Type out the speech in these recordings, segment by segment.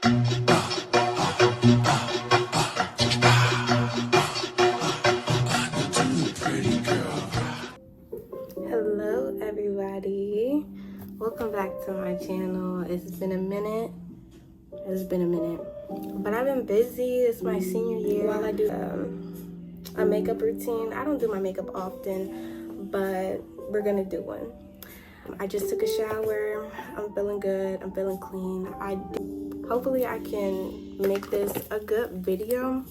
Hello everybody, welcome back to my channel. It's been a minute, but I've been busy. It's my senior year. While I do a makeup routine, I don't do my makeup often, but we're gonna do one. I just took a shower. I'm feeling good, I'm feeling clean. Hopefully I can make this a good video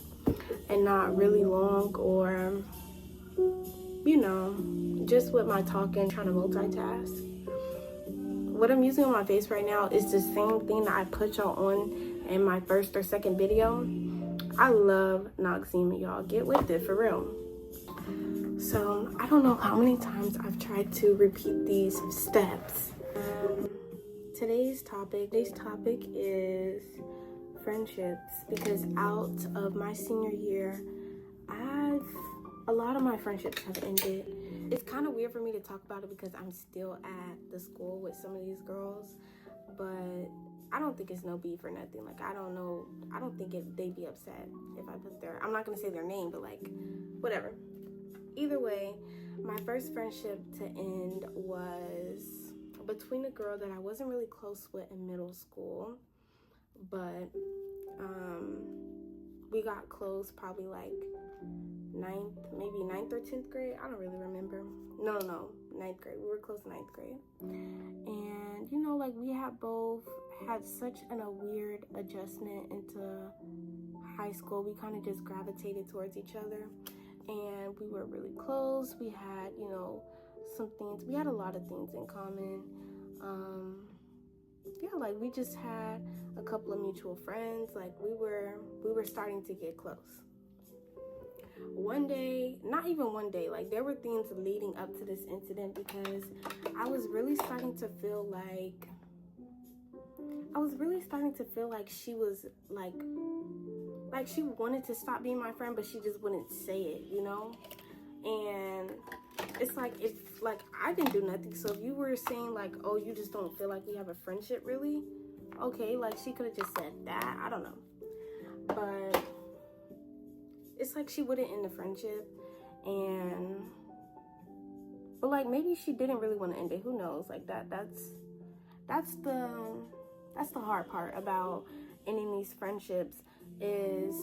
and not really long, or you know, just with my talking, trying to multitask. What I'm using on my face right now is the same thing that I put y'all on in my first or second video. I love Noxzema, y'all. Get with it, for real. So I don't know how many times I've tried to repeat these steps. Today's topic is friendships, because out of my senior year, a lot of my friendships have ended. It's kind of weird for me to talk about it because I'm still at the school with some of these girls, but I don't think it's no beef or nothing. Like, I don't think they'd be upset if I put I'm not gonna say their name, but like, whatever. Either way, my first friendship to end was between a girl that I wasn't really close with in middle school, but we got close probably like maybe ninth or 10th grade. I don't really remember. No, 9th grade. We were close to 9th grade. And you know, like, we had both had such a weird adjustment into high school. We kind of just gravitated towards each other, and we were really close. We had, you know, we had a lot of things in common. Yeah, like, we just had a couple of mutual friends. Like, we were starting to get close. One day, not even one day, like, there were things leading up to this incident, because I was really starting to feel like she was like she wanted to stop being my friend, but she just wouldn't say it, you know? And it's like, if like I didn't do nothing. So if you were saying like, oh, you just don't feel like we have a friendship, really? Okay, like, she could have just said that. I don't know. But it's like she wouldn't end the friendship, but like, maybe she didn't really want to end it. Who knows? Like, that's the hard part about ending these friendships, is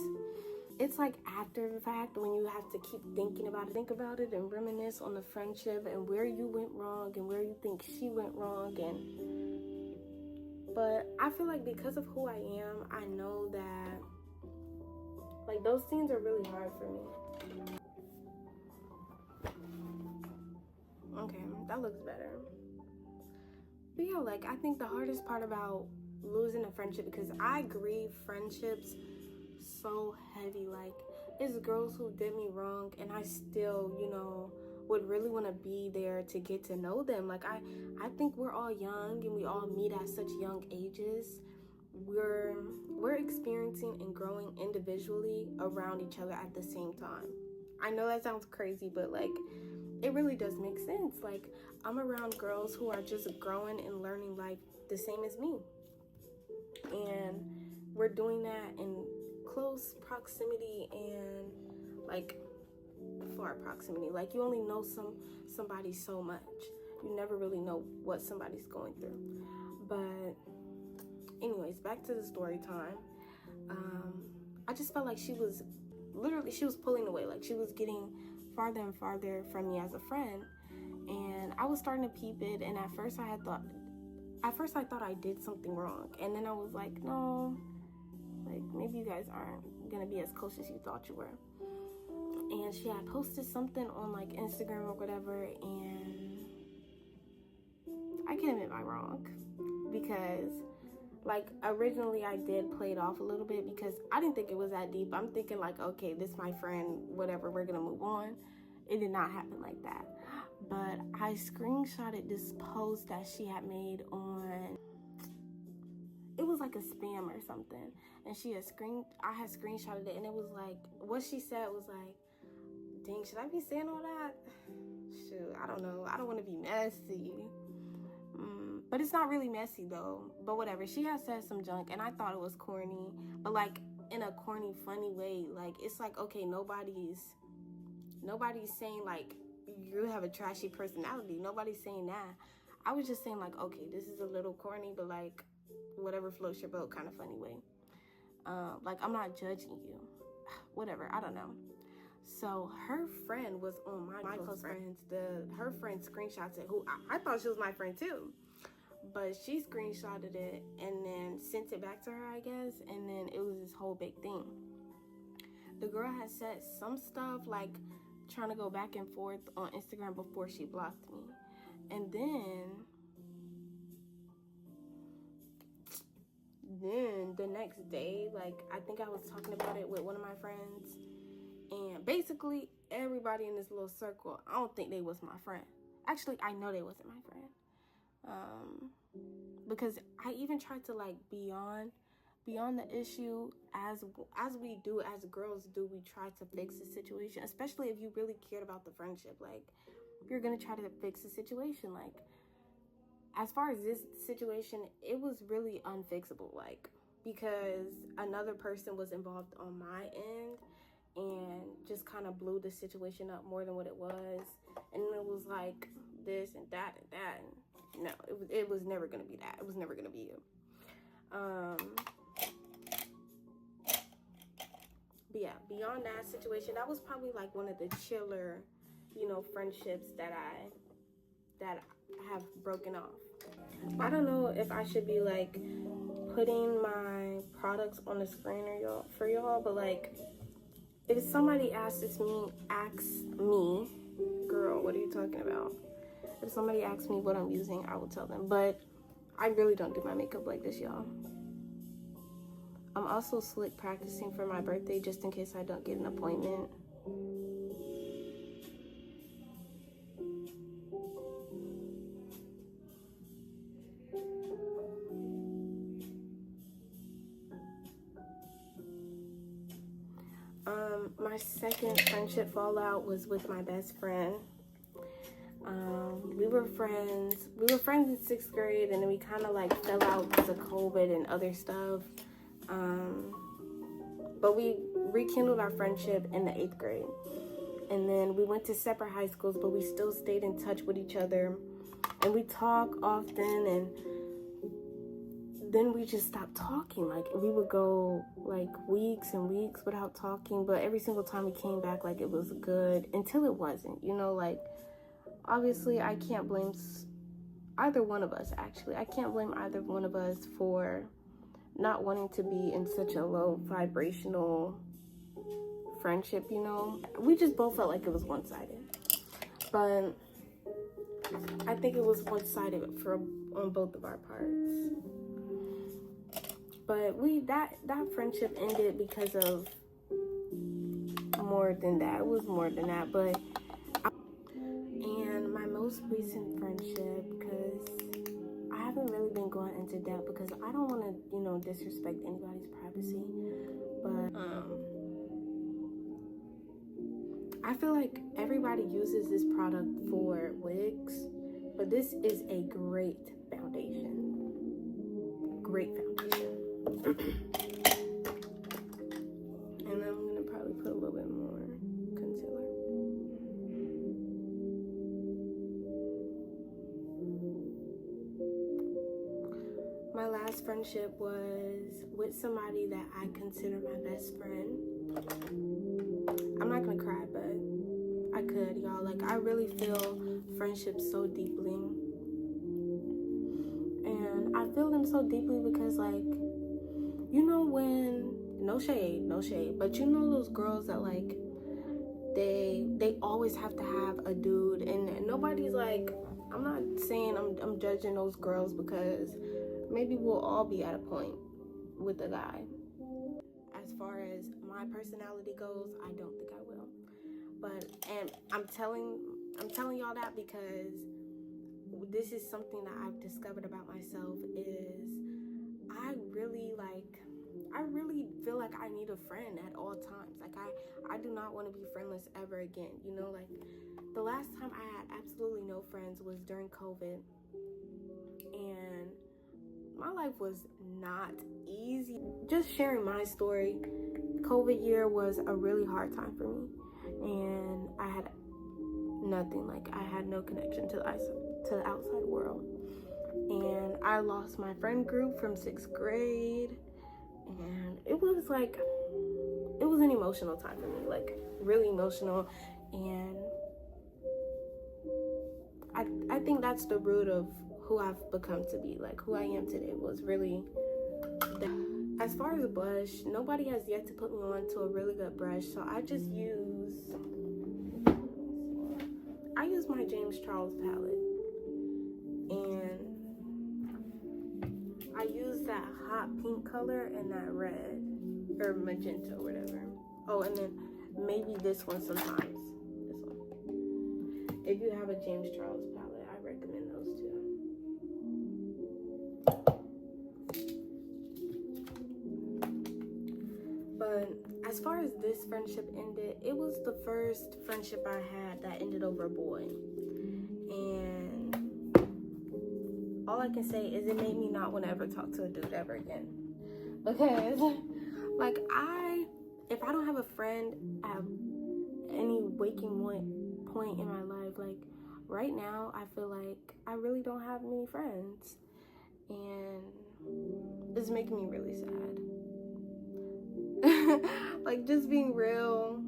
it's like after the fact, when you have to keep think about it and reminisce on the friendship and where you went wrong and where you think she went wrong. But I feel like because of who I am, I know that, like, those scenes are really hard for me. Okay, that looks better. But yeah, like, I think the hardest part about losing a friendship, because I grieve friendships so heavy. Like, it's girls who did me wrong, and I still, you know, would really want to be there to get to know them. Like, I think we're all young, and we all meet at such young ages. We're experiencing and growing individually around each other at the same time. I know that sounds crazy, but like, it really does make sense. Like, I'm around girls who are just growing and learning life the same as me, and we're doing that in close proximity and like far proximity. Like, you only know somebody so much. You never really know what somebody's going through. But anyways, back to the story time. I just felt like she was pulling away. Like, she was getting farther and farther from me as a friend, and I was starting to peep it. And at first I thought I did something wrong, and then I was like, no, like, maybe you guys aren't gonna be as close as you thought you were. And she had posted something on like Instagram or whatever, and I can admit my wrong, because like, originally I did play it off a little bit because I didn't think it was that deep. I'm thinking like, okay, this is my friend, whatever, we're gonna move on. It did not happen like that. But I screenshotted this post that she had made on, it was like a spam or something, and I had screenshotted it, and it was like, what she said was like, dang, should I be saying all that? Shoot, I don't know. I don't want to be messy. But it's not really messy though. But whatever. She has said some junk and I thought it was corny. But like in a corny, funny way. Like it's like, okay, nobody's saying like you have a trashy personality. Nobody's saying that. I was just saying like, okay, this is a little corny, but like whatever floats your boat kind of funny way. Like I'm not judging you. Whatever, I don't know. So her friend was on my close friends. Her friend screenshots it, who I thought she was my friend too. But she screenshotted it and then sent it back to her, I guess. And then it was this whole big thing. The girl had said some stuff like trying to go back and forth on Instagram before she blocked me. And then the next day, like I think I was talking about it with one of my friends. And basically everybody in this little circle, I don't think they was my friend. Actually, I know they wasn't my friend. Because I even tried to like beyond the issue, as we do, as girls do, we try to fix the situation, especially if you really cared about the friendship. Like you're gonna try to fix the situation. Like as far as this situation, it was really unfixable, like because another person was involved on my end and just kind of blew the situation up more than what it was. And it was like this and that and that, and no, it was never gonna be that. It was never gonna be you. But yeah, beyond that situation, that was probably like one of the chiller, friendships that I have broken off. I don't know if I should be like putting my products on the screen for y'all, but like if somebody asks me, girl, what are you talking about? If somebody asks me what I'm using, I will tell them. But I really don't do my makeup like this, y'all. I'm also slick practicing for my birthday just in case I don't get an appointment. My second friendship fallout was with my best friend. We were friends in 6th grade, and then we kind of like fell out because of COVID and other stuff. But we rekindled our friendship in the 8th grade. And then we went to separate high schools, but we still stayed in touch with each other. And we talk often, and then we just stopped talking. Like we would go like weeks and weeks without talking, but every single time we came back, like it was good until it wasn't, like obviously I can't blame either one of us. Actually, I can't blame either one of us for not wanting to be in such a low vibrational friendship. We just both felt like it was one-sided, but I think it was one-sided on both of our parts. But that friendship ended because of more than that. It was more than that. But and my most recent friendship, because I haven't really been going into depth because I don't want to, disrespect anybody's privacy. But I feel like everybody uses this product for wigs, but this is a great foundation. Great foundation. And I'm gonna probably put a little bit more concealer. My last friendship was with somebody that I consider my best friend. I'm not gonna cry, but I could, y'all. Like I really feel friendships so deeply. And I feel them so deeply because like, when no shade, but those girls that like they always have to have a dude, and nobody's like, I'm not saying I'm judging those girls, because maybe we'll all be at a point with a guy. As far as my personality goes, I don't think I will. And I'm telling y'all that because this is something that I've discovered about myself, is I really feel like I need a friend at all times. Like I do not want to be friendless ever again. Like the last time I had absolutely no friends was during COVID. and my life was not easy. Just sharing my story, COVID year was a really hard time for me, and I had nothing. Like, I had no connection to the outside world, and I lost my friend group from 6th grade, and it was an emotional time for me, like really emotional. And I think that's the root of who I've become to be, like who I am today, was really that. As far as a blush, nobody has yet to put me on to a really good brush, so I just use my James Charles palette, and I use that hot pink color and that red or magenta or whatever. Oh, and then maybe this one sometimes. This one. If you have a James Charles palette, I recommend those too. But as far as this friendship ended, it was the first friendship I had that ended over a boy. And all I can say is it made me not want to ever talk to a dude ever again. Because, like, if I don't have a friend at any waking point in my life, like, right now, I feel like I really don't have many friends. And it's making me really sad. Like, just being real.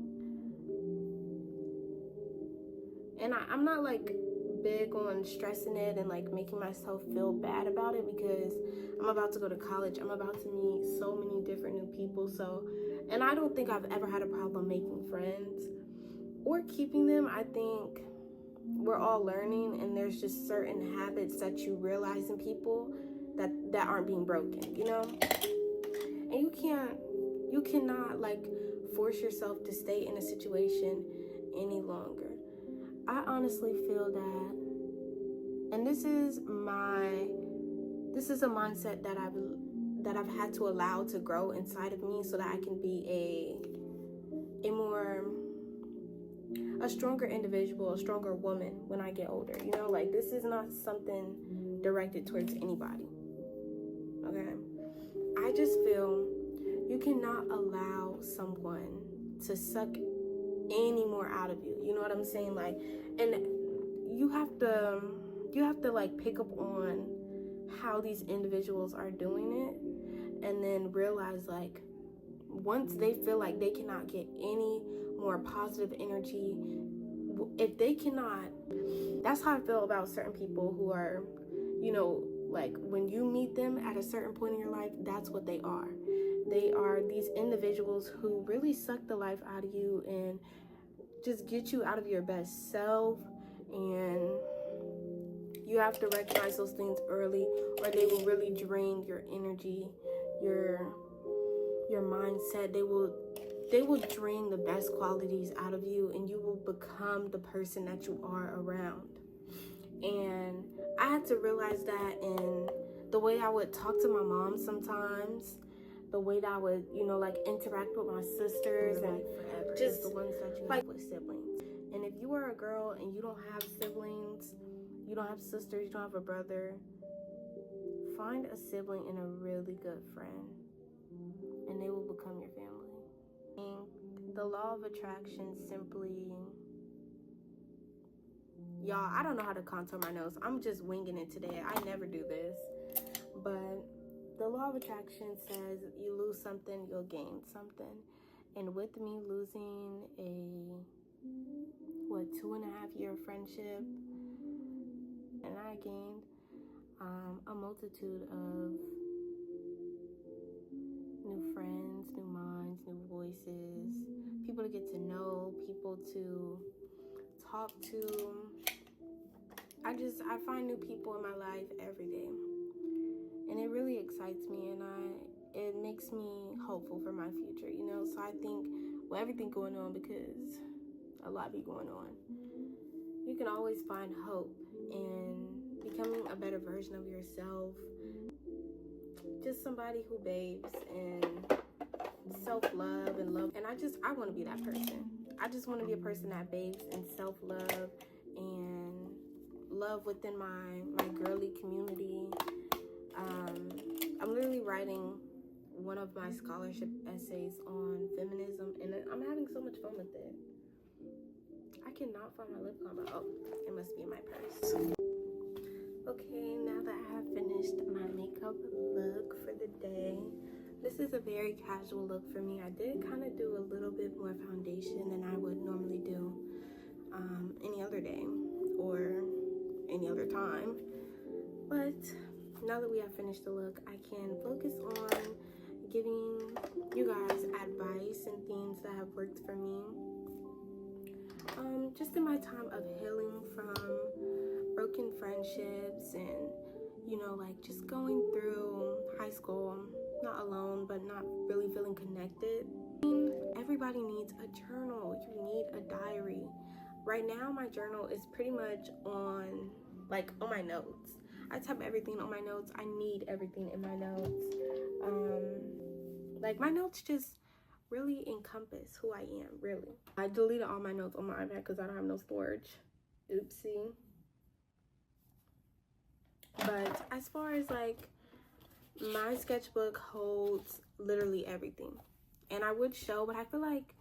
And I'm not like big on stressing it and like making myself feel bad about it, because I'm about to go to college. I'm about to meet so many different new people. So, and I don't think I've ever had a problem making friends or keeping them. I think we're all learning, and there's just certain habits that you realize in people that aren't being broken, you know? And you cannot like force yourself to stay in a situation any longer. I honestly feel that, and this is a mindset that I've had to allow to grow inside of me, so that I can be a stronger individual, a stronger woman when I get older. You know, like, this is not something directed towards anybody. Okay? I just feel you cannot allow someone to suck any more out of you. You know what I'm saying? Like, and you have to like pick up on how these individuals are doing it, and then realize, like, once they feel like they cannot get any more positive energy, if they cannot, that's how I feel about certain people who are, you know, like, when you meet them at a certain point in your life, that's what they are. They are these individuals who really suck the life out of you and just get you out of your best self. And you have to recognize those things early, or they will really drain your energy, your mindset. They will drain the best qualities out of you, and you will become the person that you are around. And I had to realize that in the way I would talk to my mom sometimes, the way that I would, you know, like, interact with my sisters, and just the ones that you like with siblings. And if you are a girl and you don't have siblings, you don't have sisters, you don't have a brother, find a sibling and a really good friend, and they will become your family. And the law of attraction simply, y'all, I don't know how to contour my nose. I'm just winging it today. I never do this. But the law of attraction says you lose something, you'll gain something. And with me losing a 2.5-year friendship, and I gained a multitude of new friends, new minds, new voices, people to get to know, people to talk to. I find new people in my life every day, and it really excites me, and it makes me hopeful for my future, you know. So I think with everything going on, because a lot be going on, you can always find hope in becoming a better version of yourself, just somebody who bathes in self-love and love. And I want to be that person. I just want to be a person that bathes in self-love and love within my girly community. I'm literally writing one of my scholarship essays on feminism, and I'm having so much fun with it. I cannot find my lip balm. Oh, it must be in my purse. Okay, now that I have finished my makeup look for the day, this is a very casual look for me. I did kind of do a little bit more foundation than I would normally do any other day or any other time. But now that we have finished the look, I can focus on giving you guys advice and things that have worked for me. Just in my time of healing from broken friendships and, you know, like just going through high school, not alone, but not really feeling connected. Everybody needs a journal. You need a diary. Right now, my journal is pretty much on my notes. I type everything on my notes. I need everything in my notes. My notes just really encompass who I am, really. I deleted all my notes on my iPad because I don't have no storage. Oopsie. But as far as my sketchbook holds literally everything. And I would show, but I feel like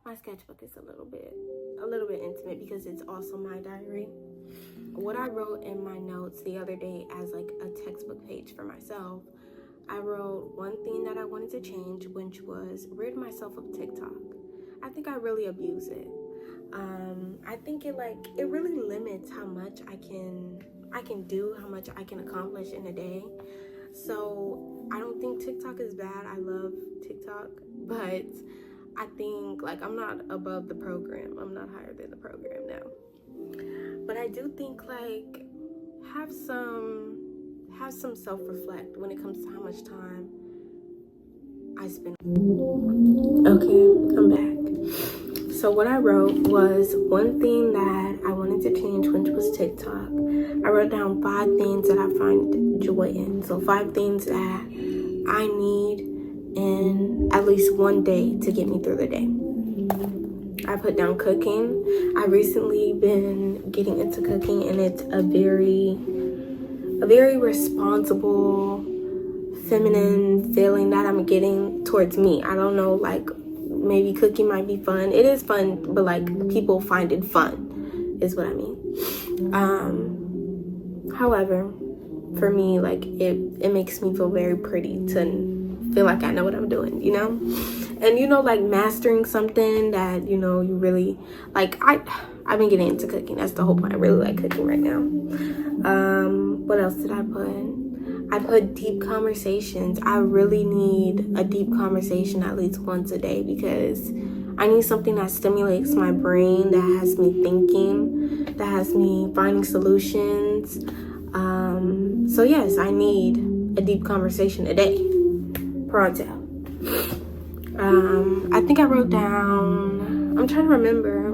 my sketchbook is a little bit intimate because it's also my diary. What I wrote in my notes the other day as a textbook page for myself, I wrote one thing that I wanted to change, which was rid myself of TikTok. I think I really abuse it. I think it really limits how much I can do, how much I can accomplish in a day. So I don't think TikTok is bad. I love TikTok, but I think I'm not above the program. I'm not higher than the program now. But I do think have some self-reflect when it comes to how much time I spend. Okay, I'm back. So what I wrote was one thing that I wanted to change, which was TikTok. I wrote down 5 things that I find joy in. So 5 things that I need in at least one day to get me through the day. I put down cooking. I've recently been getting into cooking, and it's a very responsible, feminine feeling that I'm getting towards me. I don't know, maybe cooking might be fun. It is fun, but people find it fun, is what I mean. However, for me, it makes me feel very pretty to feel like I know what I'm doing, you know? And mastering something that, you really I've been getting into cooking. That's the whole point. I really like cooking right now. What else did I put? I put deep conversations. I really need a deep conversation at least once a day because I need something that stimulates my brain, that has me thinking, that has me finding solutions. So yes, I need a deep conversation a day. Pronto. I think I wrote down, I'm trying to remember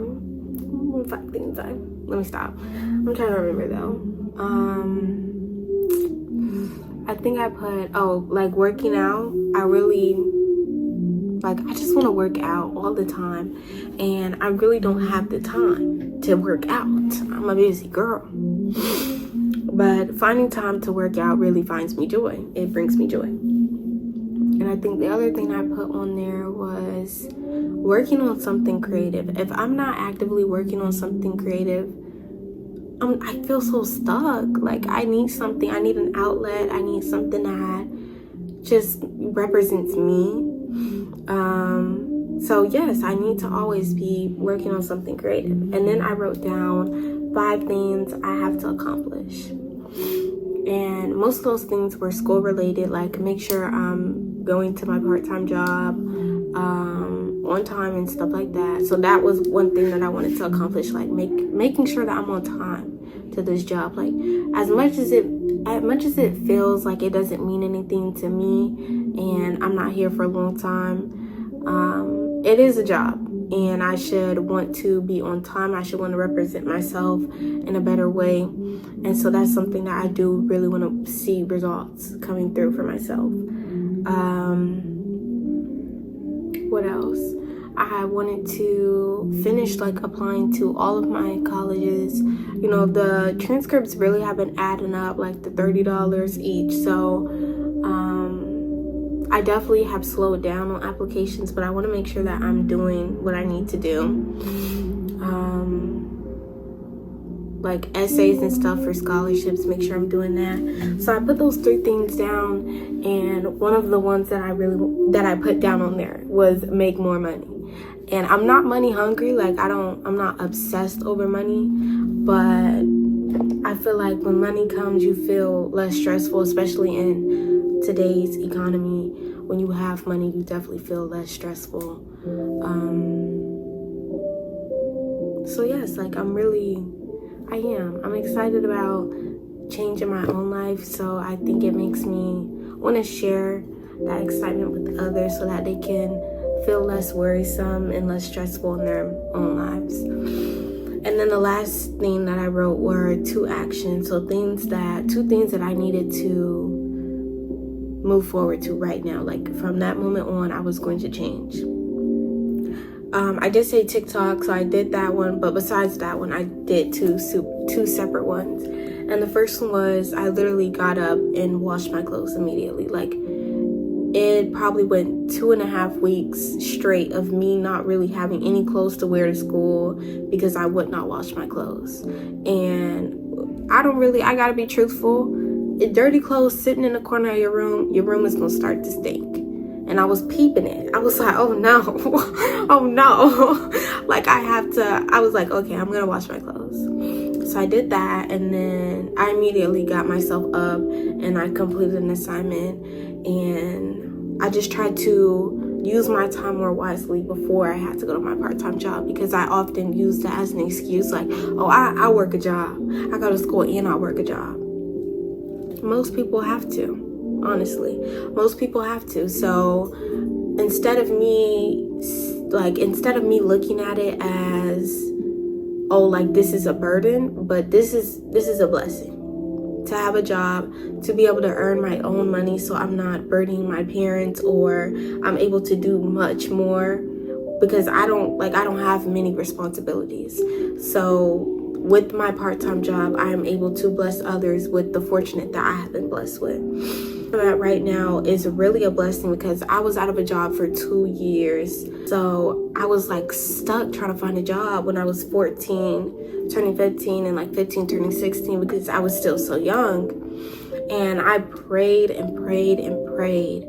5 things. Let me stop. I'm trying to remember though. I think I put, working out. I really, I just want to work out all the time. And I really don't have the time to work out. I'm a busy girl. But finding time to work out really finds me joy. It brings me joy. And I think the other thing I put on there was working on something creative. If I'm not actively working on something creative, I feel so stuck. I need something. I need an outlet. I need something that just represents me. So yes, I need to always be working on something creative. And then I wrote down 5 things I have to accomplish. And most of those things were school related, make sure I'm going to my part-time job on time and stuff like that. So that was one thing that I wanted to accomplish, making sure that I'm on time to this job. As much as it feels like it doesn't mean anything to me and I'm not here for a long time, it is a job and I should want to be on time. I should want to represent myself in a better way. And so that's something that I do really want to see results coming through for myself. What else? I wanted to finish like applying to all of my colleges. You know, the transcripts really have been adding up, like the $30 each. So I definitely have slowed down on applications, but I want to make sure that I'm doing what I need to do. Like essays and stuff for scholarships, make sure I'm doing that. So I put those 3 things down, and one of the ones that I put down on there was make more money. And I'm not money hungry, like I'm not obsessed over money, but I feel like when money comes, you feel less stressful, especially in today's economy. When you have money, you definitely feel less stressful. So yes, like I'm excited about changing my own life. So I think it makes me want to share that excitement with others so that they can feel less worrisome and less stressful in their own lives. And then the last thing that I wrote were 2 actions. So 2 things that I needed to move forward to right now. Like from that moment on, I was going to change. I did say TikTok, so I did that one, but besides that one, I did two separate ones. And the first one was I literally got up and washed my clothes immediately. Like it probably went 2.5 weeks straight of me not really having any clothes to wear to school because I would not wash my clothes. And I gotta be truthful. Dirty clothes sitting in the corner of your room is gonna start to stink. And I was peeping it. I was like, oh no, oh no. Like I was like, okay, I'm gonna wash my clothes. So I did that, and then I immediately got myself up and I completed an assignment, and I just tried to use my time more wisely before I had to go to my part-time job, because I often use that as an excuse, like, oh, I work a job. I go to school and I work a job. Most people have to. Honestly, most people have to. So instead of me looking at it as, oh, like this is a burden, but this is a blessing to have a job, to be able to earn my own money, so I'm not burdening my parents, or I'm able to do much more because I don't have many responsibilities. So with my part-time job, I am able to bless others with the fortunate that I have been blessed with. That right now is really a blessing, because I was out of a job for 2 years. So I was like stuck trying to find a job when I was 14 turning 15 and like 15 turning 16, because I was still so young. And I prayed and prayed and prayed,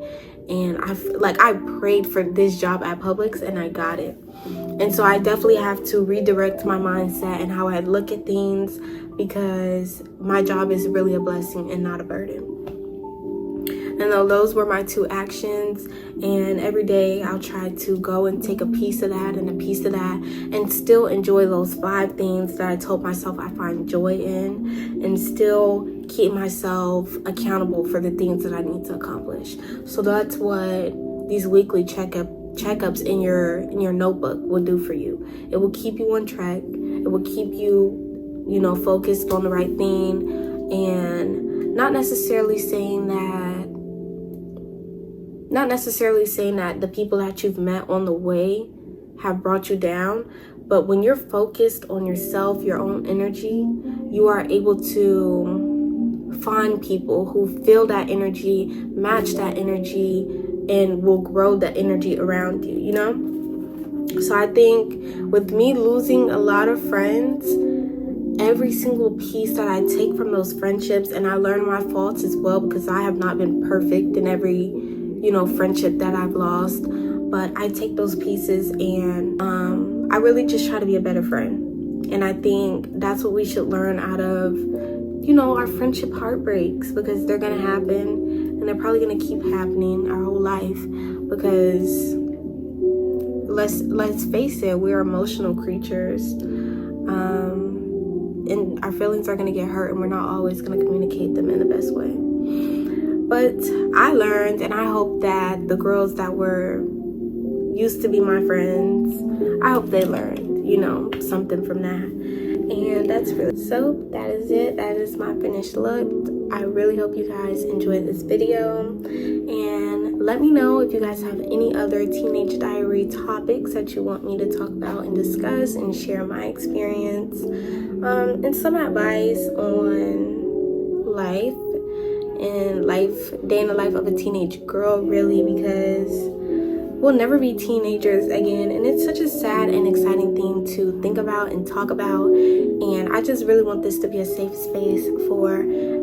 and I prayed for this job at Publix, and I got it. And so I definitely have to redirect my mindset and how I look at things, because my job is really a blessing and not a burden. And those were my 2 actions, and every day I'll try to go and take a piece of that and a piece of that, and still enjoy those 5 things that I told myself I find joy in, and still keep myself accountable for the things that I need to accomplish. So that's what these weekly checkups in your notebook will do for you. It will keep you on track. It will keep you, focused on the right thing, and not necessarily saying that the people that you've met on the way have brought you down, but when you're focused on yourself, your own energy, you are able to find people who feel that energy, match that energy, and will grow the energy around you, So I think with me losing a lot of friends, every single piece that I take from those friendships, and I learn my faults as well, because I have not been perfect in every friendship that I've lost, but I take those pieces and I really just try to be a better friend. And I think that's what we should learn out of our friendship heartbreaks, because they're gonna happen, and they're probably gonna keep happening our whole life, because let's face it, we're emotional creatures, and our feelings are gonna get hurt, and we're not always gonna communicate them in the best way. But I learned, and I hope that the girls that used to be my friends, I hope they learned, something from that. And that's really, so that is it. That is my finished look. I really hope you guys enjoyed this video, and Let me know if you guys have any other teenage diary topics that you want me to talk about and discuss and share my experience, and some advice on life and day in the life of a teenage girl, really, because we'll never be teenagers again, and it's such a sad and exciting thing to think about and talk about, and I just really want this to be a safe space for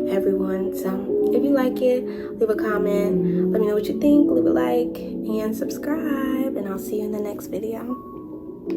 everyone. So if you like it, leave a comment, let me know what you think, leave a like, and subscribe, and I'll see you in the next video.